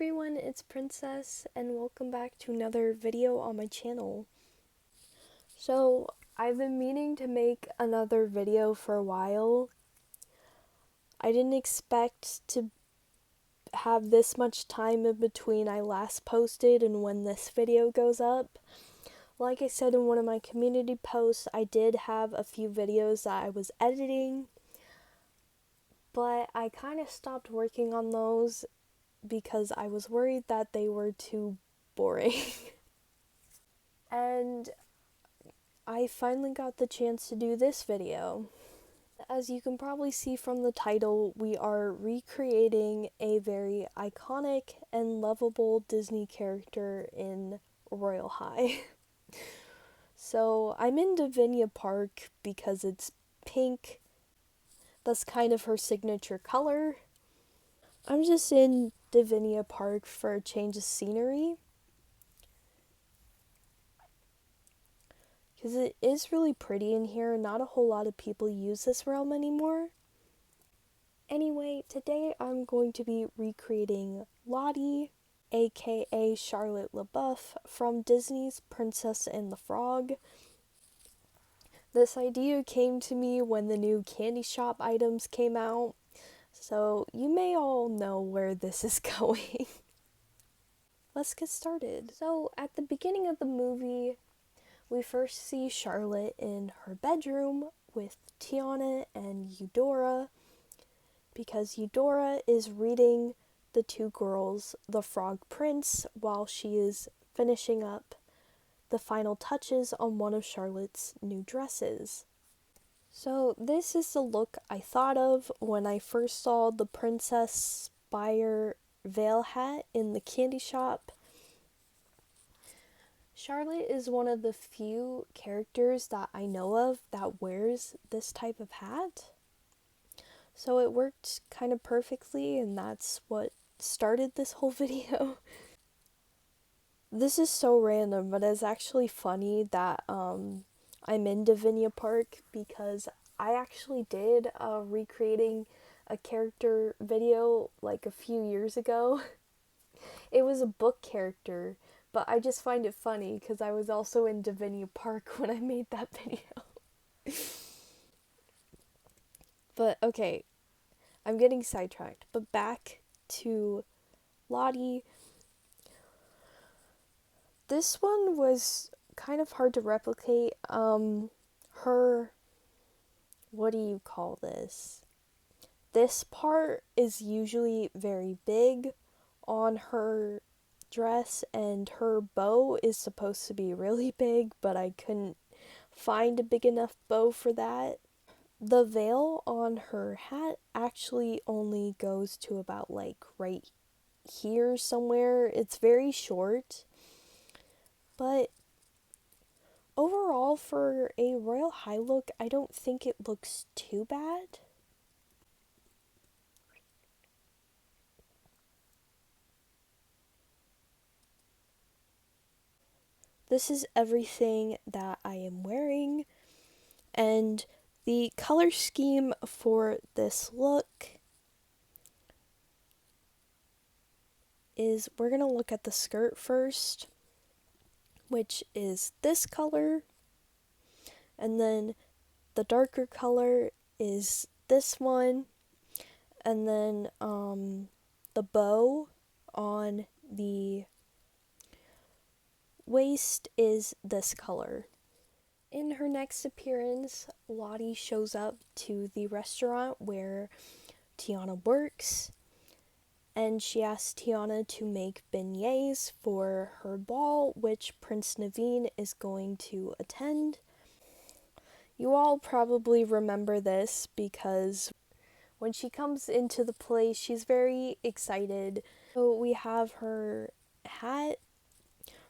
everyone, it's Princess, and welcome back to another video on my channel. So, I've been meaning to make another video for a while. I didn't expect to have this much time in between I last posted and when this video goes up. Like I said in one of my community posts, I did have a few videos that I was editing, but I kind of stopped working on those because I was worried that they were too boring. And I finally got the chance to do this video. As you can probably see from the title, we are recreating a very iconic and lovable Disney character in Royale High. So I'm in Divinia Park because it's pink. That's kind of her signature color. I'm just in Divinia Park for a change of scenery, because it is really pretty in here and not a whole lot of people use this realm anymore. Anyway, today I'm going to be recreating Lottie, aka Charlotte LaBeouf, from Disney's Princess and the Frog. This idea came to me when the new candy shop items came out, so you may all know where this is going. Let's get started. So, at the beginning of the movie, we first see Charlotte in her bedroom with Tiana and Eudora, because Eudora is reading the two girls The Frog Prince while she is finishing up the final touches on one of Charlotte's new dresses. So this is the look I thought of when I first saw the Princess Spire veil hat in the candy shop. Charlotte is one of the few characters that I know of that wears this type of hat. So it worked kind of perfectly, and that's what started this whole video. This is so random, but it's actually funny that I'm in Divinia Park because I actually did recreating a character video like a few years ago. It was a book character, but I just find it funny because I was also in Divinia Park when I made that video. But okay, I'm getting sidetracked, but back to Lottie. This one was kind of hard to replicate. What do you call this? This part is usually very big on her dress, and her bow is supposed to be really big, but I couldn't find a big enough bow for that. The veil on her hat actually only goes to about like right here somewhere. It's very short. But overall, for a Royale High look, I don't think it looks too bad. This is everything that I am wearing, and the color scheme for this look is, we're going to look at the skirt first, which is this color, and then the darker color is this one, and then the bow on the waist is this color. In her next appearance, Lottie shows up to the restaurant where Tiana works, and she asks Tiana to make beignets for her ball, which Prince Naveen is going to attend. You all probably remember this because when she comes into the place, she's very excited. So we have her hat.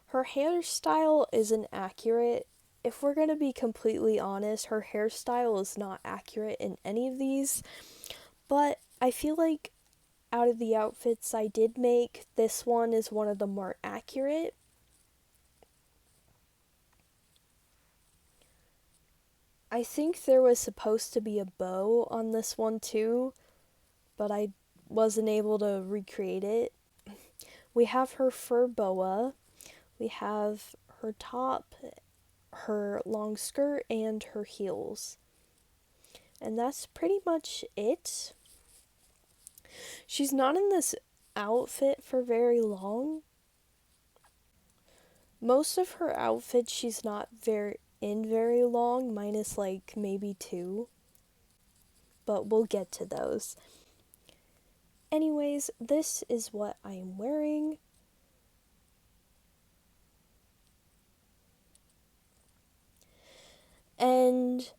Her hairstyle isn't accurate. If we're gonna be completely honest, her hairstyle is not accurate in any of these. But I feel like out of the outfits I did make, this one is one of the more accurate. I think there was supposed to be a bow on this one too, but I wasn't able to recreate it. We have her fur boa, we have her top, her long skirt, and her heels. And that's pretty much it. She's not in this outfit for very long. Most of her outfits she's not very long, minus like maybe 2. But we'll get to those. Anyways, this is what I am wearing. And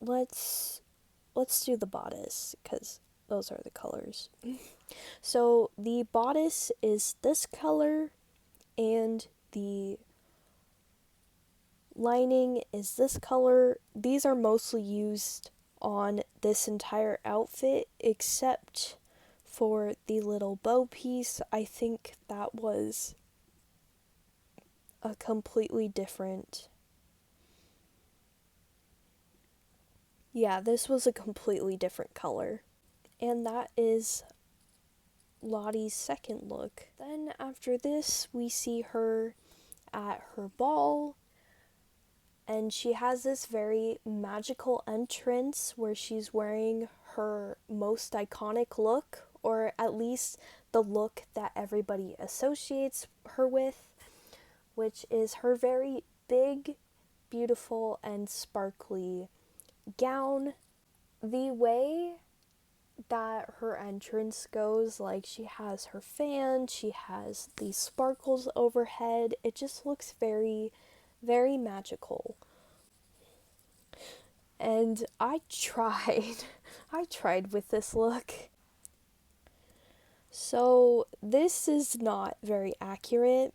let's do the bodice, because those are the colors. So the bodice is this color, and the lining is this color. These are mostly used on this entire outfit, except for the little bow piece. I think that was a completely different... Yeah, this was a completely different color. And that is Lottie's second look. Then after this, we see her at her ball, and she has this very magical entrance where she's wearing her most iconic look, or at least the look that everybody associates her with, which is her very big, beautiful, and sparkly gown. The way that her entrance goes, like she has her fan, she has these sparkles overhead, it just looks very, very magical. And I tried with this look. So this is not very accurate.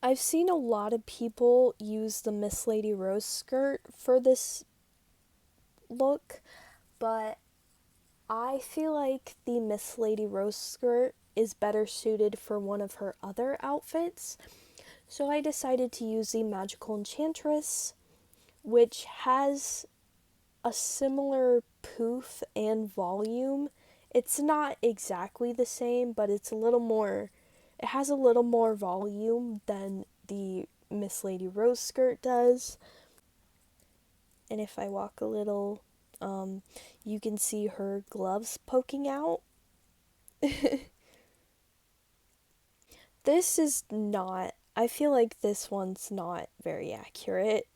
I've seen a lot of people use the Miss Lady Rose skirt for this look, but I feel like the Miss Lady Rose skirt is better suited for one of her other outfits. So I decided to use the Magical Enchantress, which has a similar poof and volume. It's not exactly the same, but it has a little more volume than the Miss Lady Rose skirt does. And if I walk a little, you can see her gloves poking out. I feel like this one's not very accurate.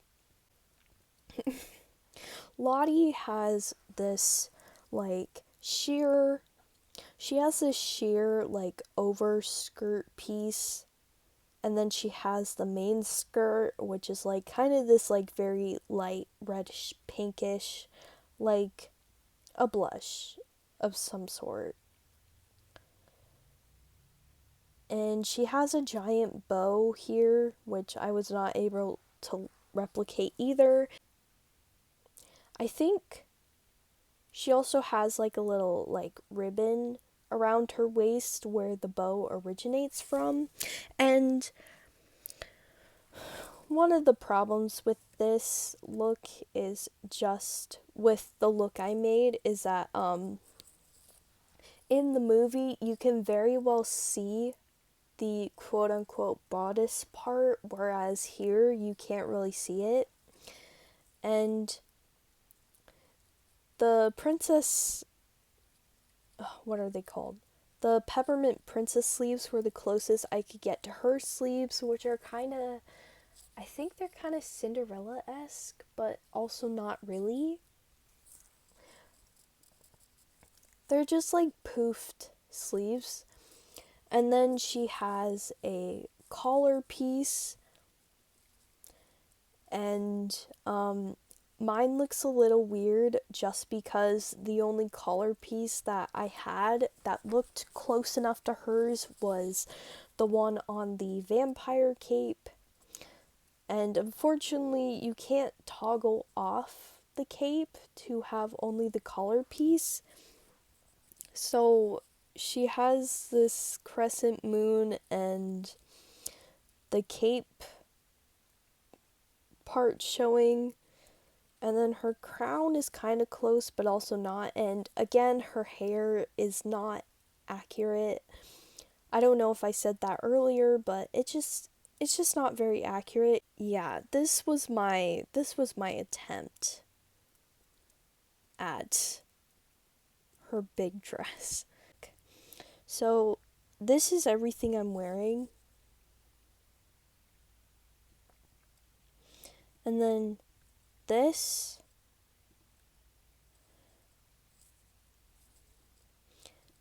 Lottie has this, she has this sheer, over-skirt piece, and then she has the main skirt, which is, kind of this, very light reddish pinkish, like a blush of some sort. And she has a giant bow here, which I was not able to replicate either. I think she also has, a little, ribbon around her waist where the bow originates from. And one of the problems with this look is just with the look I made is that in the movie you can very well see the quote-unquote bodice part, whereas here you can't really see it. And the princess... what are they called? The peppermint princess sleeves were the closest I could get to her sleeves, which are I think they're kind of Cinderella-esque, but also not really. They're just poofed sleeves. And then she has a collar piece, and mine looks a little weird just because the only collar piece that I had that looked close enough to hers was the one on the vampire cape. And unfortunately, you can't toggle off the cape to have only the collar piece. So she has this crescent moon and the cape part showing, And then her crown is kind of close, but also not. And again, her hair is not accurate. I don't know if I said that earlier, but it's just not very accurate. Yeah, this was my attempt at her big dress. So, this is everything I'm wearing. And then this,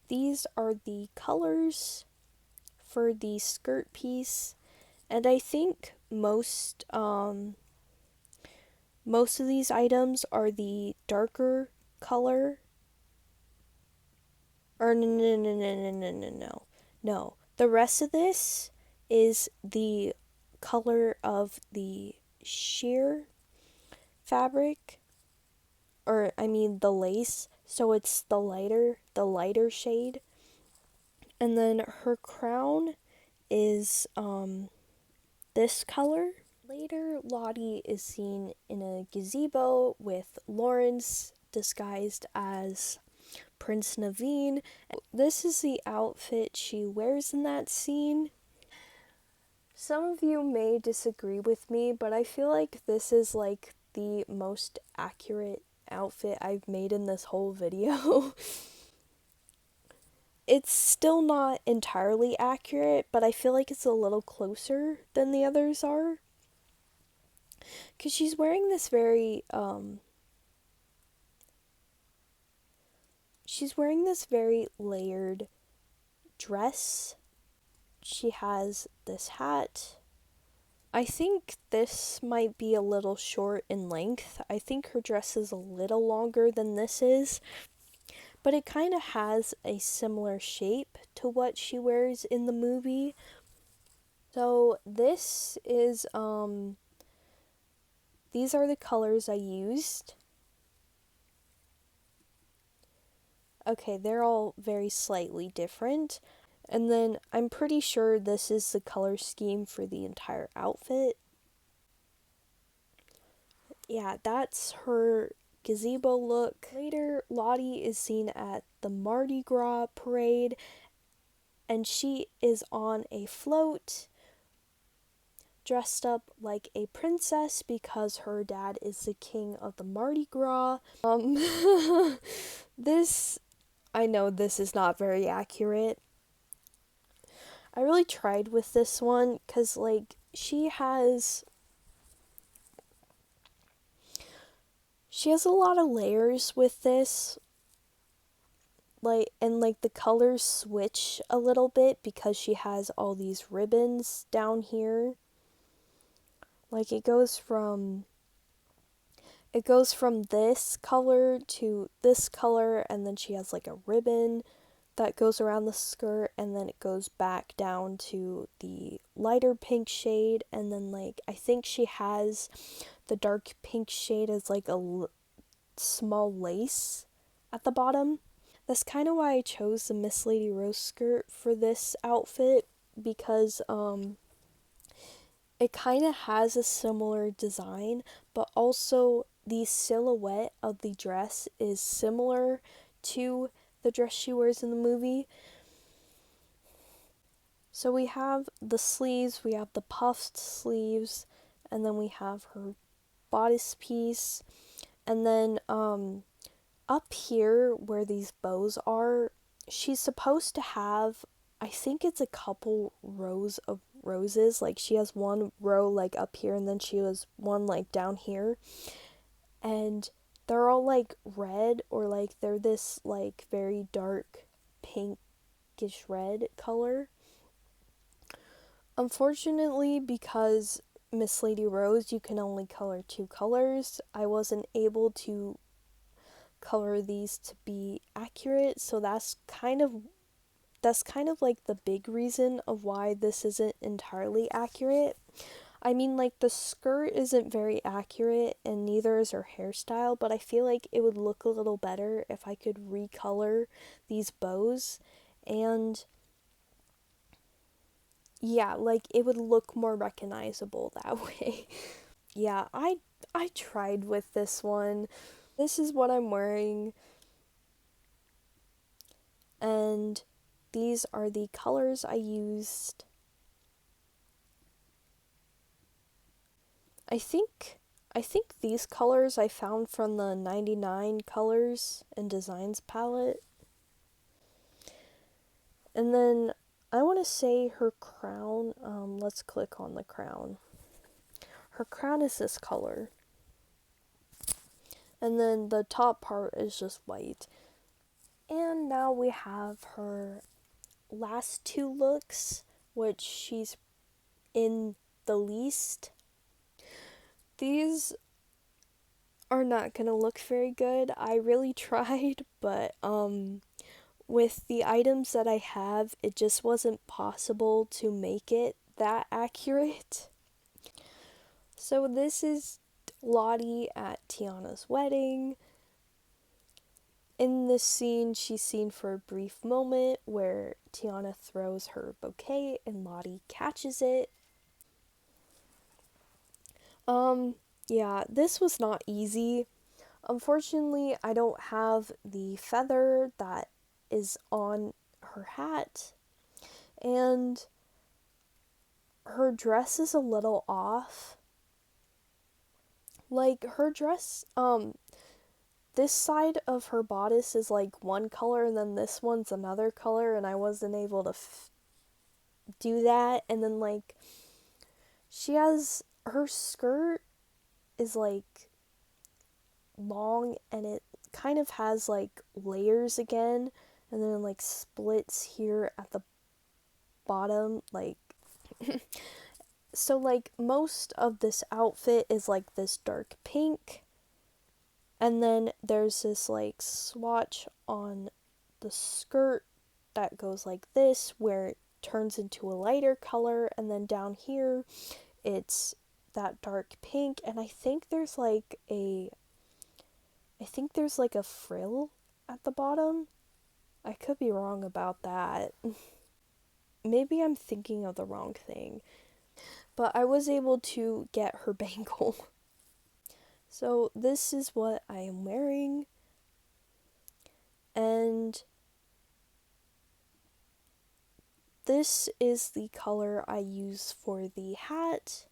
these are the colors for the skirt piece. And I think most of these items are the darker color. Or no. No. The rest of this is the color of the sheer fabric, or I mean the lace, so it's the lighter shade. And then her crown is this color. Later, Lottie is seen in a gazebo with Lawrence disguised as Prince Naveen. This is the outfit she wears in that scene. Some of you may disagree with me, but I feel like this is like the most accurate outfit I've made in this whole video. It's still not entirely accurate, but I feel like it's a little closer than the others are. Because she's wearing this very layered dress. She has this hat. I think this might be a little short in length. I think her dress is a little longer than this is, but it kind of has a similar shape to what she wears in the movie. So this is these are the colors I used. Okay, they're all very slightly different. And then I'm pretty sure this is the color scheme for the entire outfit. Yeah, that's her gazebo look. Later, Lottie is seen at the Mardi Gras parade, and she is on a float, dressed up like a princess because her dad is the king of the Mardi Gras. I know this is not very accurate. I really tried with this one because, like, she has a lot of layers with this. Like the colors switch a little bit because she has all these ribbons down here. Like it goes from this color to this color, and then she has like a ribbon that goes around the skirt, and then it goes back down to the lighter pink shade, and then like I think she has the dark pink shade as like a small lace at the bottom. That's kind of why I chose the Miss Lady Rose skirt for this outfit, because it kind of has a similar design, but also the silhouette of the dress is similar to the dress she wears in the movie. So we have the sleeves, we have the puffed sleeves, and then we have her bodice piece. And then up here where these bows are, she's supposed to have, I think it's a couple rows of roses. Like she has one row like up here, and then she has one like down here. And they're all like red, or like they're this like very dark pinkish red color. Unfortunately, because Miss Lady Rose, you can only color 2 colors, I wasn't able to color these to be accurate, so that's kind of like the big reason of why this isn't entirely accurate. I mean, like the skirt isn't very accurate, and neither is her hairstyle, but I feel like it would look a little better if I could recolor these bows, and yeah, like it would look more recognizable that way. Yeah, I tried with this one. This is what I'm wearing. And these are the colors I used. I think these colors I found from the 99 colors and designs palette. And then I want to say her crown, let's click on the crown. Her crown is this color. And then the top part is just white. And now we have her last two looks, which she's in the least. These are not gonna look very good. I really tried, but with the items that I have, it just wasn't possible to make it that accurate. So this is Lottie at Tiana's wedding. In this scene, she's seen for a brief moment where Tiana throws her bouquet and Lottie catches it. Yeah, this was not easy. Unfortunately, I don't have the feather that is on her hat, and her dress is a little off. Like, her dress, this side of her bodice is like one color, and then this one's another color, and I wasn't able to do that. And then, like, she has her skirt is like long, and it kind of has like layers again, and then like splits here at the bottom, like so like most of this outfit is like this dark pink, and then there's this like swatch on the skirt that goes like this where it turns into a lighter color, and then down here it's that dark pink, and I think there's like a frill at the bottom. I could be wrong about that. Maybe I'm thinking of the wrong thing. But I was able to get her bangle. So this is what I am wearing. And this is the color I use for the hat.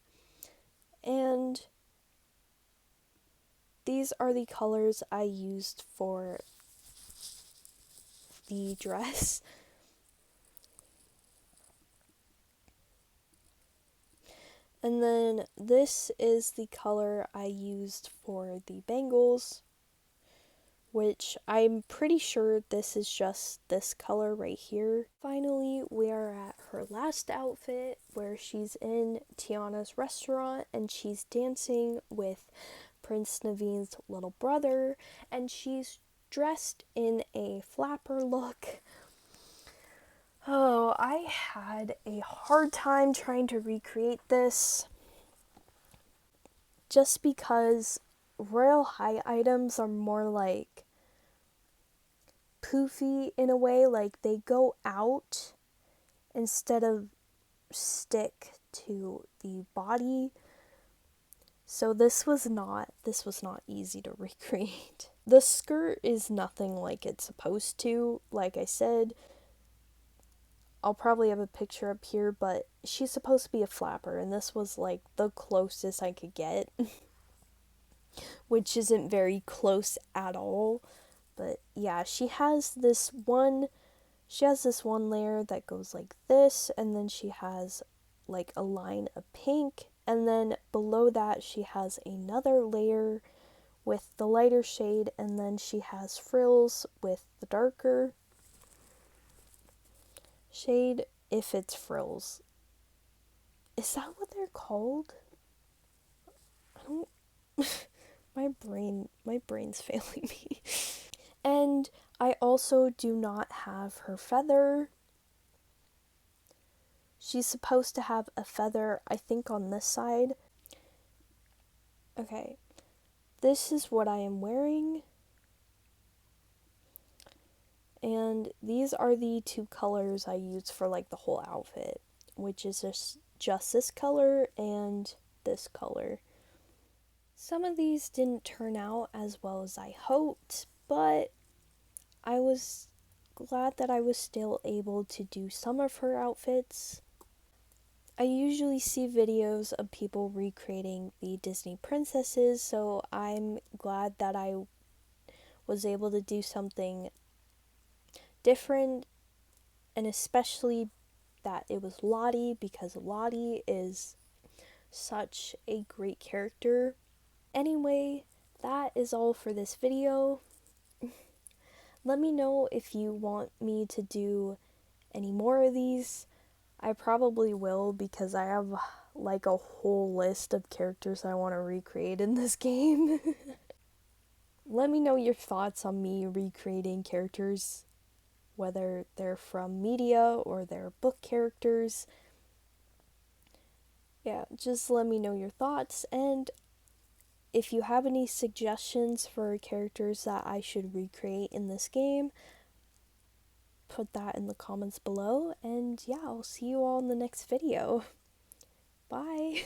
And these are the colors I used for the dress. And then this is the color I used for the bangles, which I'm pretty sure this is just this color right here. Finally, we are at her last outfit where she's in Tiana's restaurant and she's dancing with Prince Naveen's little brother, and she's dressed in a flapper look. Oh, I had a hard time trying to recreate this just because Royal High items are more like poofy in a way, like they go out instead of stick to the body. So this was not easy to recreate. The skirt is nothing like it's supposed to. Like I said, I'll probably have a picture up here, but she's supposed to be a flapper, and this was like the closest I could get, which isn't very close at all. But yeah, she has this one layer that goes like this, and then she has like a line of pink, and then below that she has another layer with the lighter shade, and then she has frills with the darker shade, if it's frills. Is that what they're called? I don't my brain's failing me. And I also do not have her feather. She's supposed to have a feather, I think, on this side. Okay. This is what I am wearing. And these are the two colors I use for like the whole outfit, which is just this color and this color. Some of these didn't turn out as well as I hoped, but I was glad that I was still able to do some of her outfits. I usually see videos of people recreating the Disney princesses, so I'm glad that I was able to do something different, and especially that it was Lottie, because Lottie is such a great character. Anyway, that is all for this video. Let me know if you want me to do any more of these. I probably will, because I have like a whole list of characters I want to recreate in this game. Let me know your thoughts on me recreating characters, whether they're from media or they're book characters. Yeah, just let me know your thoughts, and if you have any suggestions for characters that I should recreate in this game, put that in the comments below, and yeah, I'll see you all in the next video. Bye!